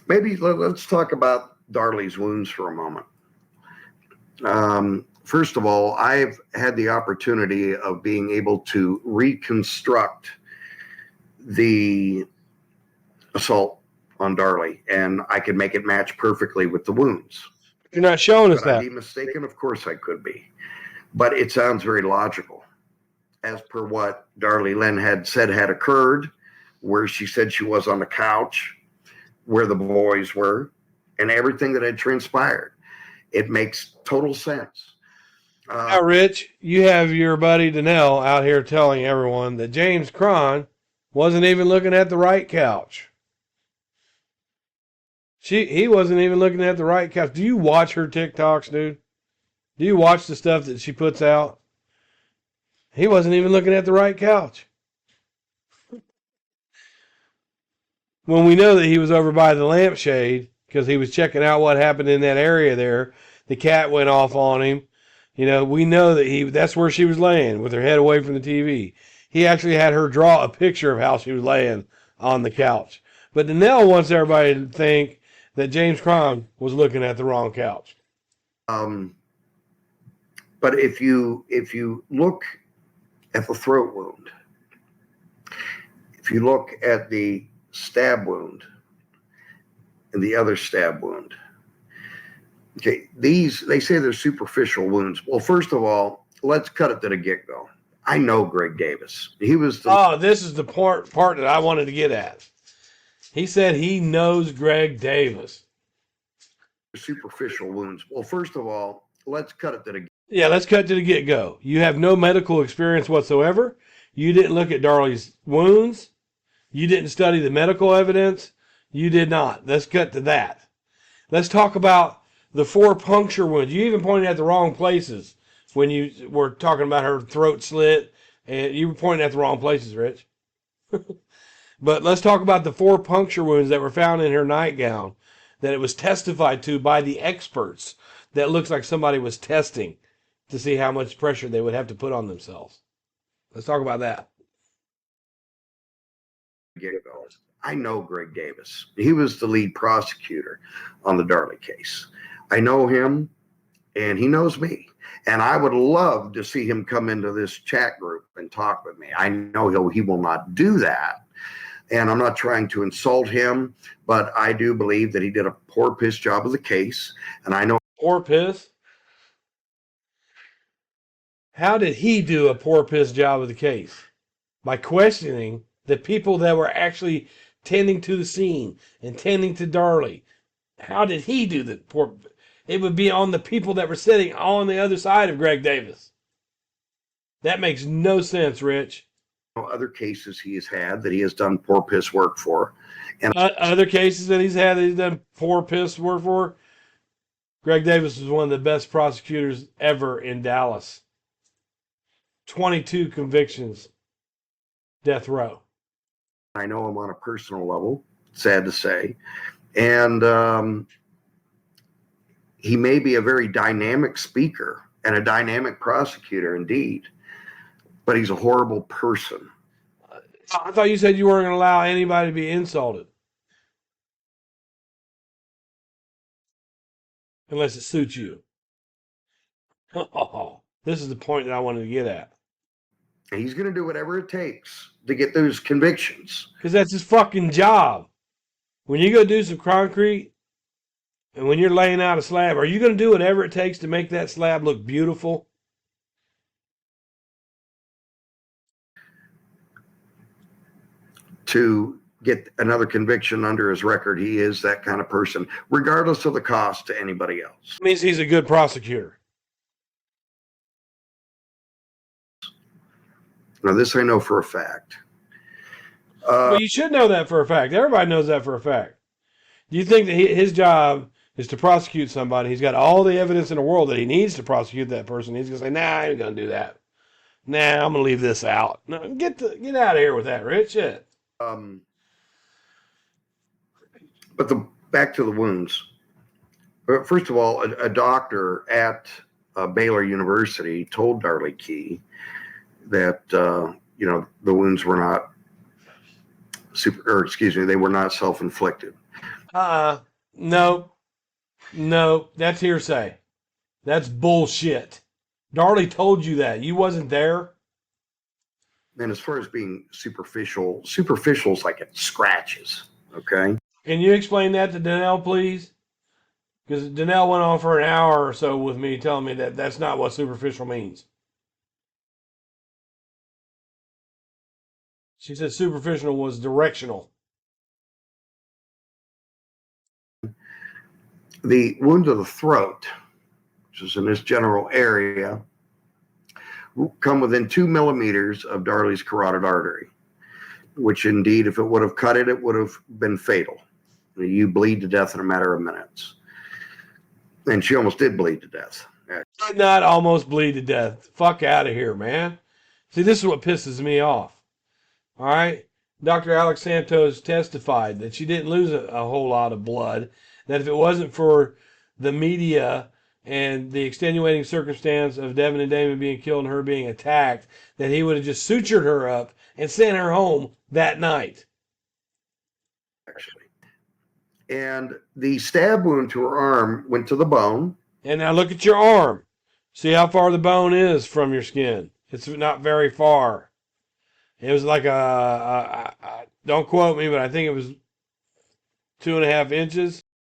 Maybe let's talk about Darlie's wounds for a moment. First of all, I've had the opportunity of being able to reconstruct the assault on Darlie, and I could make it match perfectly with the wounds. You're not showing us Could I that. be mistaken? Of course I could be. But it sounds very logical, as per what Darlie Lynn had said had occurred, where she said she was on the couch, where the boys were, and everything that had transpired. It makes total sense. Now, Rich, you have your buddy Danelle out here telling everyone that James Cron wasn't even looking at the right couch. He wasn't even looking at the right couch. Do you watch her TikToks, dude? Do you watch the stuff that she puts out? He wasn't even looking at the right couch. When we know that he was over by the lampshade because he was checking out what happened in that area there, the cat went off on him. You know, we know that that's where she was laying with her head away from the TV. He actually had her draw a picture of how she was laying on the couch. But Danelle wants everybody to think that James Cron was looking at the wrong couch. But if you look at the throat wound, if you look at the stab wound and the other stab wound, okay, they say they're superficial wounds. Well, first of all, let's cut it to the get-go. I know Greg Davis. He was this is the part that I wanted to get at. He said he knows Greg Davis. Superficial wounds. Well, first of all, let's cut it to the let's cut to the get-go. You have no medical experience whatsoever. You didn't look at Darlie's wounds. You didn't study the medical evidence. You did not. Let's cut to that. Let's talk about the 4 puncture wounds. You even pointed at the wrong places when you were talking about her throat slit, and you were pointing at the wrong places, Rich. But let's talk about the 4 puncture wounds that were found in her nightgown, that it was testified to by the experts that looks like somebody was testing to see how much pressure they would have to put on themselves. Let's talk about that. I know Greg Davis. He was the lead prosecutor on the Darlie case. I know him, and he knows me. And I would love to see him come into this chat group and talk with me. I know he will not do that. And I'm not trying to insult him, but I do believe that he did a poor piss job of the case. And I know. Poor piss? How did he do a poor piss job of the case? By questioning the people that were actually tending to the scene and tending to Darlie. How did he do the poor? It would be on the people that were sitting on the other side of Greg Davis. That makes no sense, Rich. Other cases he has had that he has done poor piss work for. And other cases that he's had that he's done poor piss work for, Greg Davis was one of the best prosecutors ever in Dallas. 22 convictions. Death row. I know him on a personal level, sad to say. And he may be a very dynamic speaker and a dynamic prosecutor indeed, but he's a horrible person. I thought you said you weren't going to allow anybody to be insulted. Unless it suits you. Oh, this is the point that I wanted to get at. He's going to do whatever it takes to get those convictions. Because that's his fucking job. When you go do some concrete, and when you're laying out a slab, are you going to do whatever it takes to make that slab look beautiful? To get another conviction under his record, he is that kind of person, regardless of the cost to anybody else. It means he's a good prosecutor. Now, this I know for a fact. Well, you should know that for a fact. Everybody knows that for a fact. Do you think that his job is to prosecute somebody? He's got all the evidence in the world that he needs to prosecute that person. He's going to say, nah, I ain't going to do that. Nah, I'm going to leave this out. No, get out of here with that, Rich. Shit. But back to the wounds. First of all, a doctor at Baylor University told Darlie Key that the wounds were not they were not self-inflicted. No, no, that's hearsay. That's bullshit. Darlie told you that. You wasn't there. And as far as being superficial is like it scratches. Okay. Can you explain that to Danelle, please? Because Danelle went on for an hour or so with me telling me that that's not what superficial means. She said superficial was directional. The wound to the throat, which is in this general area, come within 2 millimeters of Darlie's carotid artery, which indeed, if it would have cut it, it would have been fatal. You bleed to death in a matter of minutes. And she almost did bleed to death. Did not almost bleed to death. Fuck out of here, man. See, this is what pisses me off. All right? Dr. Alex Santos testified that she didn't lose a whole lot of blood, that if it wasn't for the media and the extenuating circumstance of Devin and Damon being killed and her being attacked, that he would have just sutured her up and sent her home that night. Actually. And the stab wound to her arm went to the bone. And now look at your arm. See how far the bone is from your skin. It's not very far. It was like don't quote me, but I think it was 2.5 inches.